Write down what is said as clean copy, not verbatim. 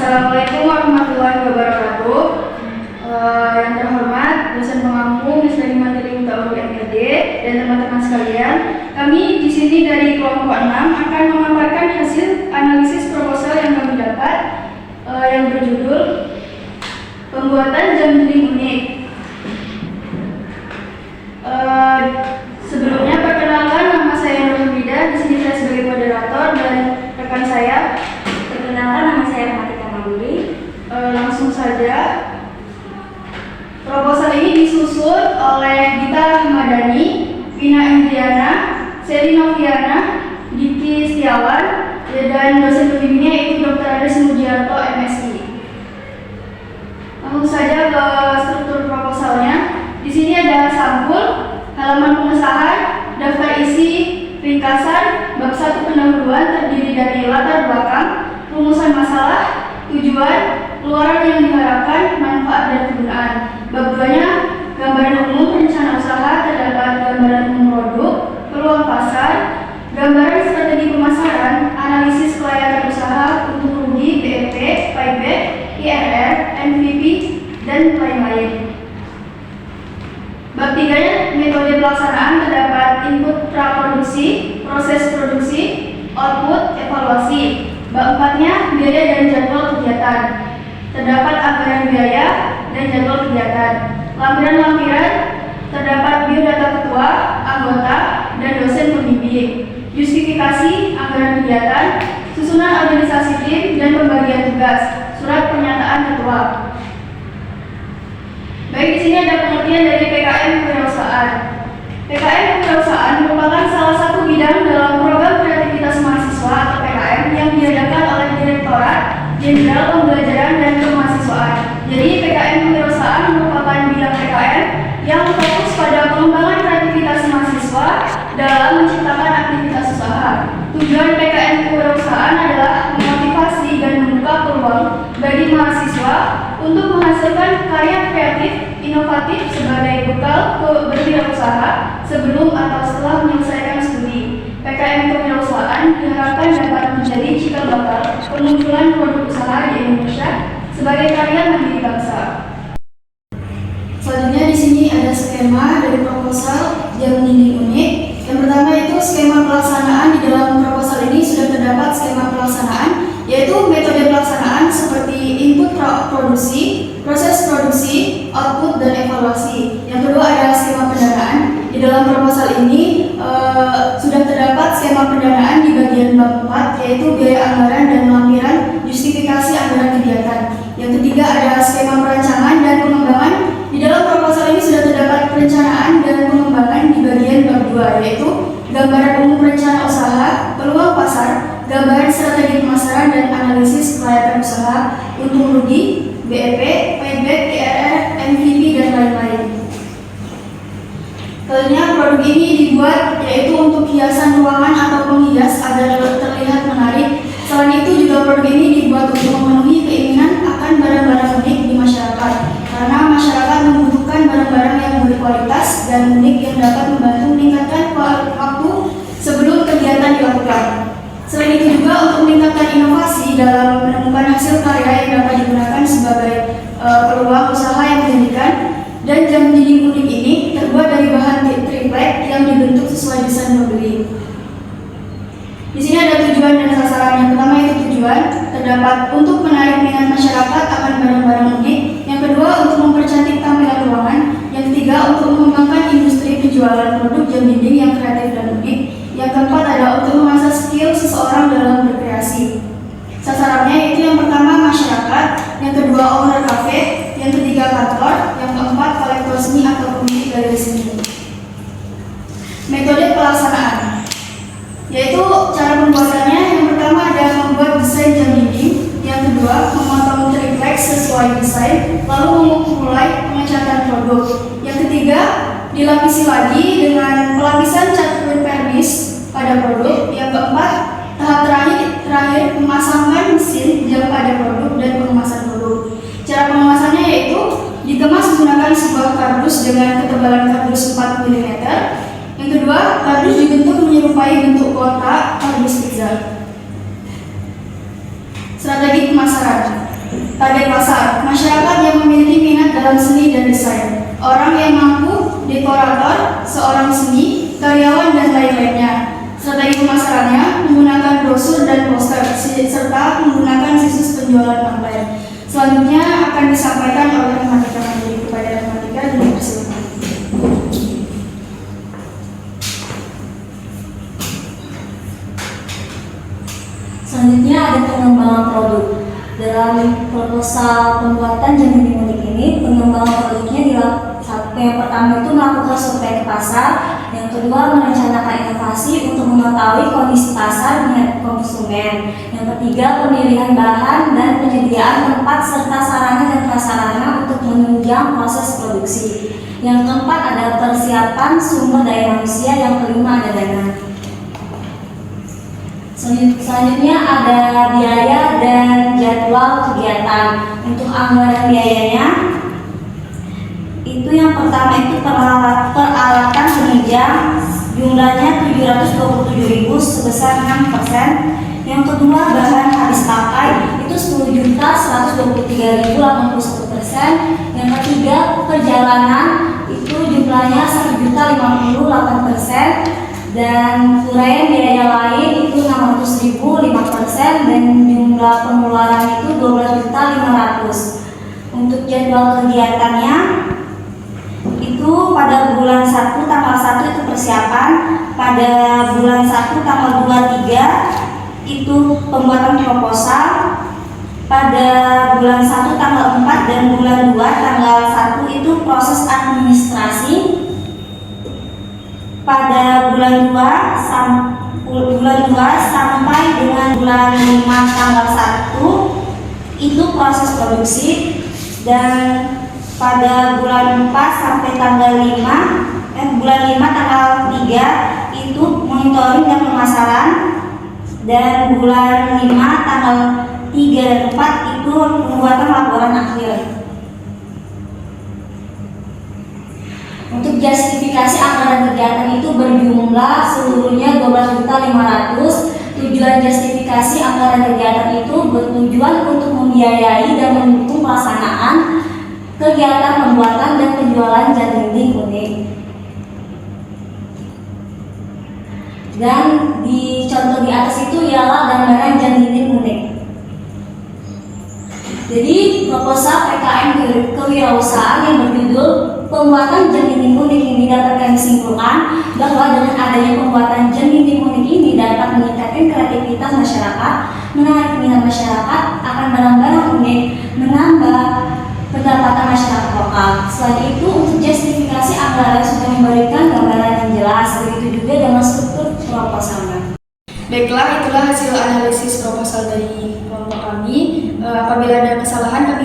Assalamualaikum warahmatullahi wabarakatuh. Yang terhormat dosen pengampu Miss dari materi Taurus MPD dan teman-teman sekalian, kami di sini dari kelompok 6 akan memaparkan hasil analisis proposal yang kami dapat yang berjudul pembuatan jam dinding unik. Sebelumnya perkenalkan, nama saya Nur Hamidah. Di sini saya sebagai moderator dan rekan saya. Perkenalkan, nama saya Rahmatika Manduri. Langsung saja. Proposal ini disusun oleh Gita Ahmadani, Vina Indriana, Seli Noviana, Diki Setiawan, dan dosen pembimbingnya yaitu Dr. Ades Mujiarto, MSI. Langsung saja ke struktur proposalnya. Di sini ada sampul, halaman pengesahan, daftar isi, ringkasan, bab 1 pendahuluan terdiri dari latar belakang, rumusan masalah, tujuan, keluaran yang diharapkan, manfaat dan kegunaan. Bab 2-nya gambaran umum rencana usaha, terdapat gambaran umum produk, peluang pasar, gambaran strategi pemasaran, analisis kelayakan usaha, untung rugi, BEP, payback, IRR, MVP, dan lain-lain. Bab 3-nya metode pelaksanaan, terdapat input praproduksi, proses produksi, output, evaluasi. Bab 4-nya biaya dan jadwal kegiatan, terdapat anggaran biaya dan jadwal kegiatan. Lampiran-lampiran, terdapat biodata ketua, anggota, dan dosen pembimbing. Justifikasi anggaran kegiatan, susunan organisasi tim dan pembagian tugas, surat pernyataan ketua. Baik, di sini ada pengertian dari PKM Kewirausahaan. PKM Kewirausahaan merupakan salah satu bidang dalam program kreativitas mahasiswa atau PKM yang diadakan oleh Direktorat Jenderal Pembelajaran dan Kemahasiswaan. Jadi PKM Kewirausahaan merupakan bidang PKM yang fokus pada pengembangan kreativitas mahasiswa dalam menciptakan aktivitas usaha. Tujuan PKM Kewirausahaan adalah memotivasi dan membuka peluang bagi mahasiswa untuk menghasilkan karya kreatif inovatif sebagai bekal berwirausaha sebelum atau setelah menyelesaikan studi. PKM Kewirausahaan diharapkan dapat menjadi cikal bakal kemunculan produk usaha di Indonesia sebagai karya mandiri bangsa. Selanjutnya di sini ada skema dari proposal jam dinding unik. Yang pertama itu skema pelaksanaan. Di dalam proposal ini sudah terdapat skema pelaksanaan, yaitu metode pelaksanaan seperti input produksi, proses produksi, output, dan evaluasi. Yang kedua ada skema pendanaan. Di dalam proposal ini sudah terdapat skema pendanaan di bagian bab 4, yaitu biaya anggaran dan lampiran justifikasi anggaran kegiatan. Yang ketiga ada skema perancangan dan pengembangan. Di dalam proposal ini sudah terdapat perencanaan dan pengembangan di bagian bab 2, yaitu gambaran umum rencana usaha, peluang pasar, gambaran strategi pemasaran dan analisis kelayakan usaha, untung rugi, BEP, payback, IRR, MVP, dan lain-lain. Selanjutnya produk ini dibuat yaitu untuk hiasan ruangan atau penghias agar terlihat menarik. Selain itu juga produk ini dibuat untuk memenuhi keinginan akan barang-barang unik di masyarakat, karena masyarakat membutuhkan barang-barang yang berkualitas dan unik yang dapat membantu meningkatkan waktu sebelum kegiatan dilakukan. Selain itu juga untuk meningkatkan inovasi dalam menemukan hasil karya yang dapat digunakan sebagai peluang usaha yang menjanjikan. Dan jam dinding unik ini terbuat dari bahan triplek yang dibentuk sesuai desain pembeli. Di sini ada tujuan dan sasaran. Yang pertama itu tujuan, terdapat untuk menarik minat masyarakat akan barang-barang unik. Yang kedua untuk mempercantik tampilan ruangan. Yang ketiga untuk mengembangkan industri penjualan produk jam dinding yang kreatif dan unik. Yang keempat adalah untuk mengasah skill seseorang dalam berkreasi. Sasarannya itu yang pertama masyarakat, yang kedua owner cafe, yang ketiga kantor, yang keempat kolektor seni atau pemilik galeri seni. Metode pelaksanaan, yaitu cara pembuatannya. Yang pertama ada membuat desain jam dinding, yang kedua memotong triplek sesuai desain, lalu memulai pengecatan produk. Yang ketiga dilapisi lagi dengan pelapisan cat kulit pernis pada produk. Yang keempat tahap terakhir memasangkan mesin jam pada produk dan pengemasan produk. Cara pengemasannya yaitu dikemas menggunakan sebuah kardus dengan ketebalan kardus 4 mm. Yang kedua, kardus dibentuk menyerupai bentuk kotak kardus pizza. Strategi pemasaran. Target pasar, masyarakat yang memiliki minat dalam seni dan desain, orang yang mampu, dekorator, seorang seni, karyawan, dan lain-lainnya. Strategi pemasarannya menggunakan brosur dan poster, serta menggunakan situs penjualan online. Selanjutnya akan disampaikan oleh Rematika Mandiri. Kepada Rematika, dipersilakan. Selanjutnya ada pengembangan produk. Dalam proposal pembuatan jam dinding unik ini, pengembangan produknya yang pertama itu melakukan survei ke pasar, yang kedua merencanakan inovasi untuk mengetahui kondisi pasar minat konsumen, yang ketiga pemilihan bahan dan penyediaan tempat serta sarana dan prasarana untuk menunjang proses produksi, yang keempat ada persiapan sumber daya manusia, yang kelima ada dana. Selanjutnya ada biaya dan jadwal kegiatan. Untuk anggaran biayanya, itu yang pertama itu peralatan penunjang, jumlahnya 727.000 sebesar 6%. Yang kedua bahan habis pakai itu 10.123.081%. Yang ketiga perjalanan itu jumlahnya 1.050.000 8%. Dan uraian biaya lain itu 600.000 5%, dan jumlah pengeluaran itu 12.500.000. Untuk jadwal kegiatannya itu pada bulan 1 tanggal 1 itu persiapan, pada bulan 1 tanggal 2 3 itu pembuatan proposal, pada bulan 1 tanggal 4 dan bulan 2 tanggal 1 itu proses administrasi. Pada bulan 2 sampai dengan bulan 5 tanggal 1 itu proses produksi, dan pada bulan 4 sampai tanggal 5 bulan 5 tanggal 3 itu monitoring dan pemasaran, dan bulan 5 tanggal 3 dan 4 itu pembuatan laporan akhir. Untuk justifikasi anggaran kegiatan itu berjumlah seluruhnya 12.500.000. Tujuan justifikasi anggaran kegiatan itu bertujuan untuk membiayai dan mendukung pelaksanaan kegiatan pembuatan dan penjualan jam dinding unik. Dan di contoh di atas itu ialah gambaran jam dinding unik. Jadi proposal PKM kewirausahaan yang berjudul pembuatan jam dinding unik ini dapat kami simpulkan bahwa dengan adanya pembuatan jam dinding unik ini dapat meningkatkan kreativitas masyarakat, menarik minat masyarakat akan barang-barang unik, menambah pendapatan masyarakat lokal. Selain itu, untuk justifikasi anggaran sudah memberikan gambaran yang jelas, begitu juga dengan struktur proposalnya. Baiklah, itulah hasil analisis proposal dari kelompok kami. Apabila ada kesalahan, kami